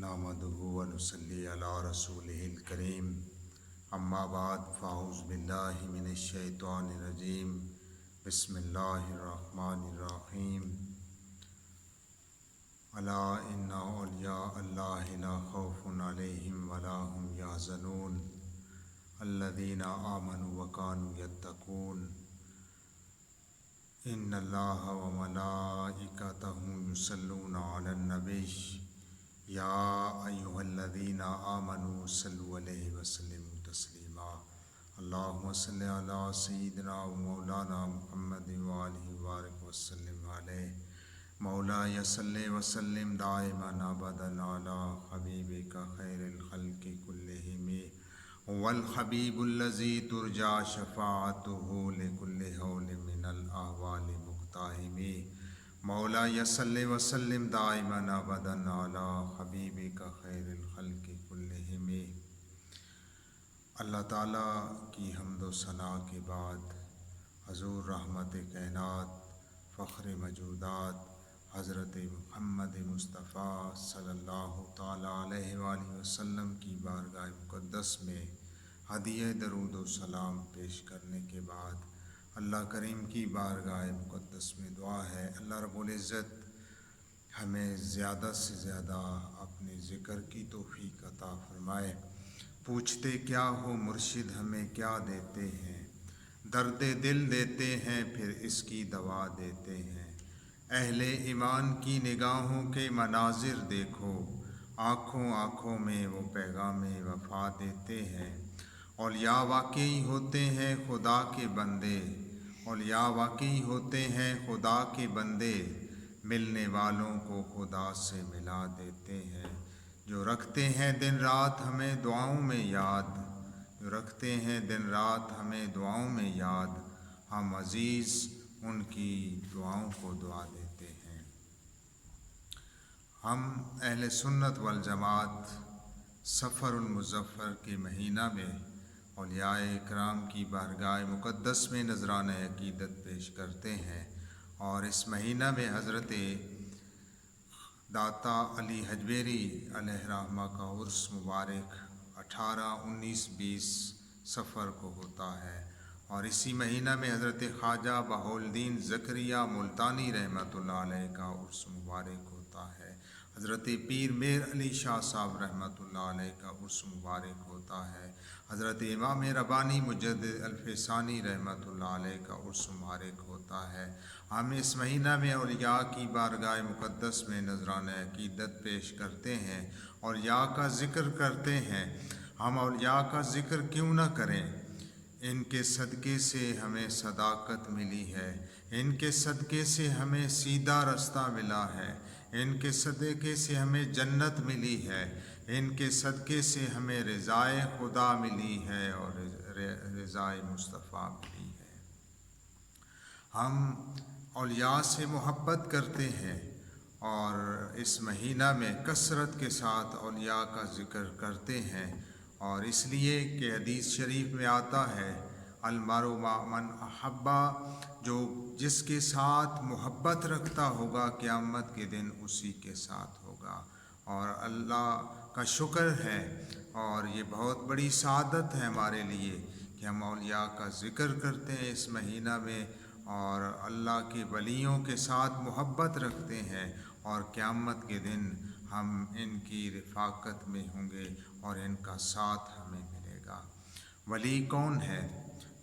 نحمدہ و نصلی علی رسولہ الکریم اما بعد فاعوذ باللہ من الشیطان الرجیم بسم اللہ الرحمن الرحیم الا ان اولیاء اللہ لا خوف علیہم ولا هم یحزنون الذین آمنوا وکانوا یتقون ان اللہ وملائکتہ یصلون علی النبی یا ایھا الذین آمنوا صلوا علیہ وسلموا تسلیما اللہم صل علی سیدنا و مولانا محمد وآلہ وبارک وسلم علیہ مولاي صل وسلم دائما ابدا علی حبیبک خیر الخلق کلہم هو الحبیب الذی ترجى شفاعته لكل حول من الاحوال مقتحم مولاي صل وسلم دائما ابدا علی حبیبک خیر الخلق کلہم۔ اللہ تعالیٰ کی حمد و ثنا کے بعد حضور رحمت کائنات فخر موجودات حضرت محمد مصطفیٰ صلی اللہ تعالیٰ علیہ وآلہ وسلم کی بارگاہ مقدس میں ہدیہ درود و سلام پیش کرنے کے بعد اللہ کریم کی بارگاہ مقدس میں دعا ہے اللہ رب العزت ہمیں زیادہ سے زیادہ اپنے ذکر کی توفیق عطا فرمائے۔ پوچھتے کیا ہو مرشد ہمیں کیا دیتے ہیں، درد دل دیتے ہیں پھر اس کی دوا دیتے ہیں۔ اہل ایمان کی نگاہوں کے مناظر دیکھو، آنکھوں آنکھوں میں وہ پیغام وفا دیتے ہیں۔ اولیاء واقعی ہوتے ہیں خدا کے بندے، اولیاء واقعی ہوتے ہیں خدا کے بندے، ملنے والوں کو خدا سے ملا دیتے ہیں۔ جو رکھتے ہیں دن رات ہمیں دعاؤں میں یاد، جو رکھتے ہیں دن رات ہمیں دعاؤں میں یاد، ہم عزیز ان کی دعاؤں کو دعا دیتے ہیں۔ ہم اہل سنت والجماعت سفر المظفر کے مہینہ میں اولیاء اکرام کی بارگاہ مقدس میں نذرانہ عقیدت پیش کرتے ہیں، اور اس مہینہ میں حضرت داتا علی حجویری علیہ رحمہ کا عرس مبارک 18، 19، 20 صفر کو ہوتا ہے، اور اسی مہینہ میں حضرت خواجہ بہاء الدین زکریہ ملتانی رحمۃ اللہ علیہ کا عرس مبارک ہوتا ہے، حضرت پیر میر علی شاہ صاحب رحمۃ اللہ علیہ کا عرس مبارک ہوتا ہے، حضرت امام ربانی مجدد الفسانی رحمۃ اللہ علیہ کا عرس مبارک ہوتا ہے۔ ہم اس مہینہ میں اولیاء کی بارگاہ مقدس میں نذرانہ عقیدت پیش کرتے ہیں، اولیاء کا ذکر کرتے ہیں۔ ہم اولیاء کا ذکر کیوں نہ کریں؟ ان کے صدقے سے ہمیں صداقت ملی ہے، ان کے صدقے سے ہمیں سیدھا رستہ ملا ہے، ان کے صدقے سے ہمیں جنت ملی ہے، ان کے صدقے سے ہمیں رضائے خدا ملی ہے اور رضائے مصطفیٰ ملی ہے۔ ہم اولیاء سے محبت کرتے ہیں اور اس مہینہ میں کثرت کے ساتھ اولیاء کا ذکر کرتے ہیں، اور اس لیے کہ حدیث شریف میں آتا ہے المرء مع من احبا، جو جس کے ساتھ محبت رکھتا ہوگا قیامت کے دن اسی کے ساتھ ہوگا، اور اللہ کا شکر ہے اور یہ بہت بڑی سعادت ہے ہمارے لیے کہ ہم اولیاء کا ذکر کرتے ہیں اس مہینہ میں، اور اللہ کے ولیوں کے ساتھ محبت رکھتے ہیں، اور قیامت کے دن ہم ان کی رفاقت میں ہوں گے اور ان کا ساتھ ہمیں ملے گا۔ ولی کون ہے؟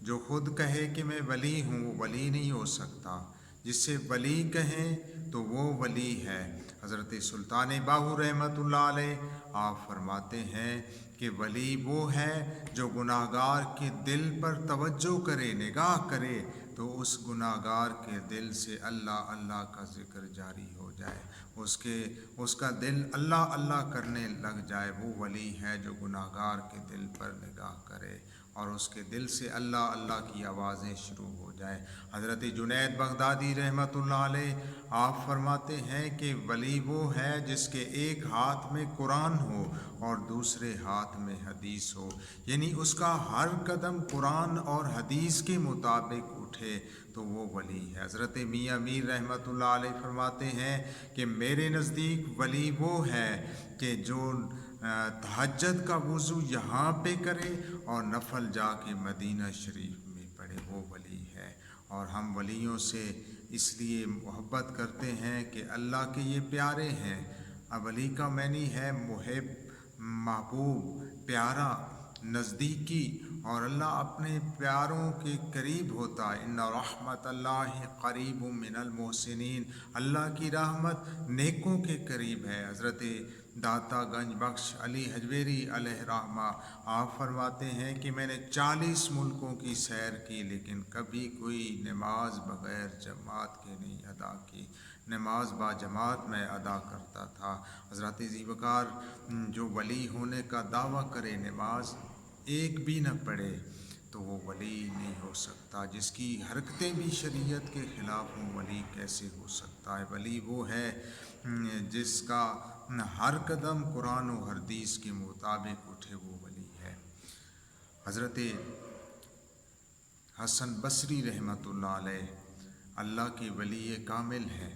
جو خود کہے کہ میں ولی ہوں وہ ولی نہیں ہو سکتا، جسے ولی کہیں تو وہ ولی ہے۔ حضرت سلطان باہو رحمۃ اللہ علیہ آپ فرماتے ہیں کہ ولی وہ ہے جو گناہگار کے دل پر توجہ کرے، نگاہ کرے تو اس گناہگار کے دل سے اللہ اللہ کا ذکر جاری ہو جائے، اس کا دل اللہ اللہ کرنے لگ جائے، وہ ولی ہے جو گناہگار کے دل پر نگاہ کرے اور اس کے دل سے اللہ اللہ کی آوازیں شروع ہو جائیں۔ حضرت جنید بغدادی رحمۃ اللہ علیہ آپ فرماتے ہیں کہ ولی وہ ہے جس کے ایک ہاتھ میں قرآن ہو اور دوسرے ہاتھ میں حدیث ہو، یعنی اس کا ہر قدم قرآن اور حدیث کے مطابق اٹھے تو وہ ولی ہے۔ حضرت میاں میر رحمۃ اللہ علیہ فرماتے ہیں کہ میرے نزدیک ولی وہ ہے کہ جو تہجد کا وضو یہاں پہ کرے اور نفل جا کے مدینہ شریف میں پڑھے، وہ ولی ہے۔ اور ہم ولیوں سے اس لیے محبت کرتے ہیں کہ اللہ کے یہ پیارے ہیں۔ ولی کا معنی ہے محب، محبوب، پیارا، نزدیکی، اور اللہ اپنے پیاروں کے قریب ہوتا ہے۔ ان رحمت اللہ قریب من المحسنین، اللہ کی رحمت نیکوں کے قریب ہے۔ حضرت داتا گنج بخش علی حجویری علیہ رحمہ آپ فرماتے ہیں کہ میں نے 40 ملکوں کی سیر کی لیکن کبھی کوئی نماز بغیر جماعت کے نہیں ادا کی، نماز با جماعت میں ادا کرتا تھا۔ حضرت ذوالفقار جو ولی ہونے کا دعویٰ کرے نماز ایک بھی نہ پڑھے تو وہ ولی نہیں ہو سکتا۔ جس کی حرکتیں بھی شریعت کے خلاف ہوں ولی کیسے ہو سکتا ہے؟ ولی وہ ہے جس کا ہر قدم قرآن و حدیث کے مطابق اٹھے، وہ ولی ہے۔ حضرت حسن بصری رحمۃ اللہ علیہ اللہ کے ولی کامل ہیں۔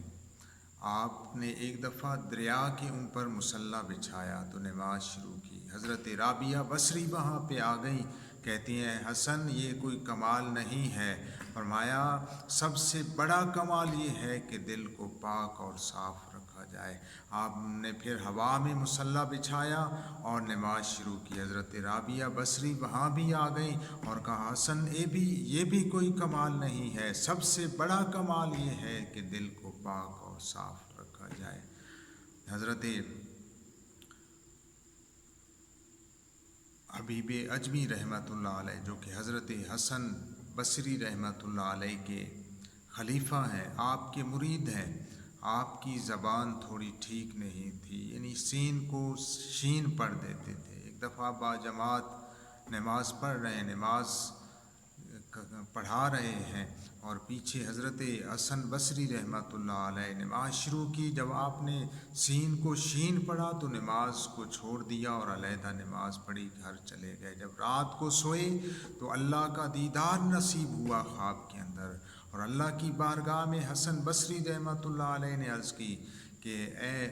آپ نے ایک دفعہ دریا کے اوپر مصلی بچھایا تو نماز شروع کی۔ حضرت رابعہ بصری وہاں پہ آ گئی، کہتی ہیں حسن یہ کوئی کمال نہیں ہے۔ فرمایا سب سے بڑا کمال یہ ہے کہ دل کو پاک اور صاف رکھا جائے۔ آپ نے پھر ہوا میں مصلی بچھایا اور نماز شروع کی۔ حضرت رابعہ بصری وہاں بھی آ گئیں اور کہا حسن یہ بھی کوئی کمال نہیں ہے، سب سے بڑا کمال یہ ہے کہ دل کو پاک اور صاف رکھا جائے۔ حضرت حبیب اجمی رحمۃ اللہ علیہ جو کہ حضرت حسن بصری رحمۃ اللہ علیہ کے خلیفہ ہیں، آپ کے مرید ہیں، آپ کی زبان تھوڑی ٹھیک نہیں تھی، یعنی سین کو شین پڑھ دیتے تھے۔ ایک دفعہ با جماعت نماز پڑھ رہے ہیں، نماز پڑھا رہے ہیں اور پیچھے حضرت حسن بصری رحمۃ اللہ علیہ نماز شروع کی۔ جب آپ نے سین کو شین پڑھا تو نماز کو چھوڑ دیا اور علیحدہ نماز پڑھی، گھر چلے گئے۔ جب رات کو سوئے تو اللہ کا دیدار نصیب ہوا خواب کے اندر، اور اللہ کی بارگاہ میں حسن بصری رحمۃ اللہ علیہ نے عرض کی کہ اے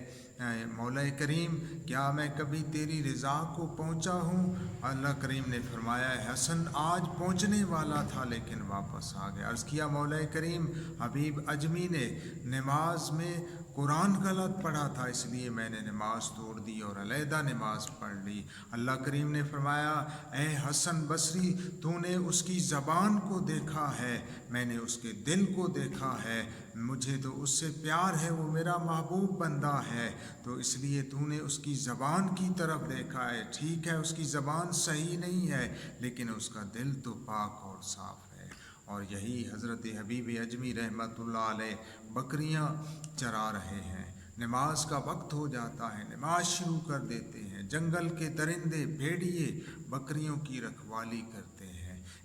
مولا کریم کیا میں کبھی تیری رضا کو پہنچا ہوں؟ اللہ کریم نے فرمایا حسن آج پہنچنے والا تھا لیکن واپس آ گیا۔ عرض کیا مولا کریم حبیب اجمی نے نماز میں قرآن غلط پڑھا تھا اس لیے میں نے نماز توڑ دی اور علیحدہ نماز پڑھ لی۔ اللہ کریم نے فرمایا اے حسن بصری تو نے اس کی زبان کو دیکھا ہے، میں نے اس کے دل کو دیکھا ہے، مجھے تو اس سے پیار ہے، وہ میرا محبوب بندہ ہے، تو اس لیے تو نے اس کی زبان کی طرف دیکھا ہے۔ ٹھیک ہے اس کی زبان صحیح نہیں ہے لیکن اس کا دل تو پاک اور صاف ہے۔ اور یہی حضرت حبیب اجمی رحمۃ اللہ علیہ بکریاں چرا رہے ہیں، نماز کا وقت ہو جاتا ہے، نماز شروع کر دیتے ہیں، جنگل کے درندے بھیڑیے بکریوں کی رکھوالی کرتے ہیں۔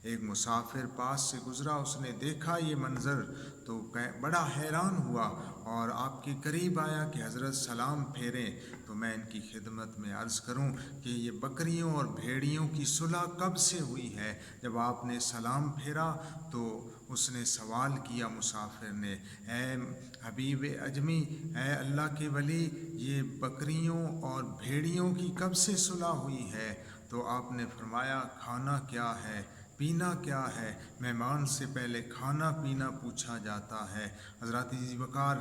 ایک مسافر پاس سے گزرا، اس نے دیکھا یہ منظر تو بڑا حیران ہوا اور آپ کے قریب آیا کہ حضرت سلام پھیریں تو میں ان کی خدمت میں عرض کروں کہ یہ بکریوں اور بھیڑیوں کی صلح کب سے ہوئی ہے؟ جب آپ نے سلام پھیرا تو اس نے سوال کیا مسافر نے، اے حبیب اجمی، اے اللہ کے ولی، یہ بکریوں اور بھیڑیوں کی کب سے صلح ہوئی ہے؟ تو آپ نے فرمایا کھانا کیا ہے، پینا کیا ہے، مہمان سے پہلے کھانا پینا پوچھا جاتا ہے۔ حضرت ذوالفقار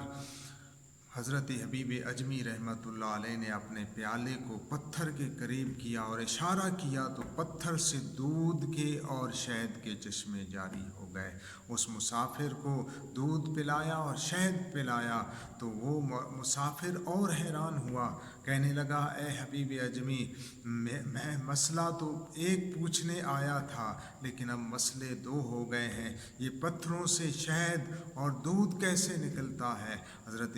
حضرت حبیب اجمی رحمۃ اللہ علیہ نے اپنے پیالے کو پتھر کے قریب کیا اور اشارہ کیا تو پتھر سے دودھ کے اور شہد کے چشمے جاری ہو گئے۔ اس مسافر کو دودھ پلایا اور شہد پلایا تو وہ مسافر اور حیران ہوا، کہنے لگا اے حبیب اجمی میں مسئلہ تو ایک پوچھنے آیا تھا لیکن اب مسئلے دو ہو گئے ہیں، یہ پتھروں سے شہد اور دودھ کیسے نکلتا ہے؟ حضرت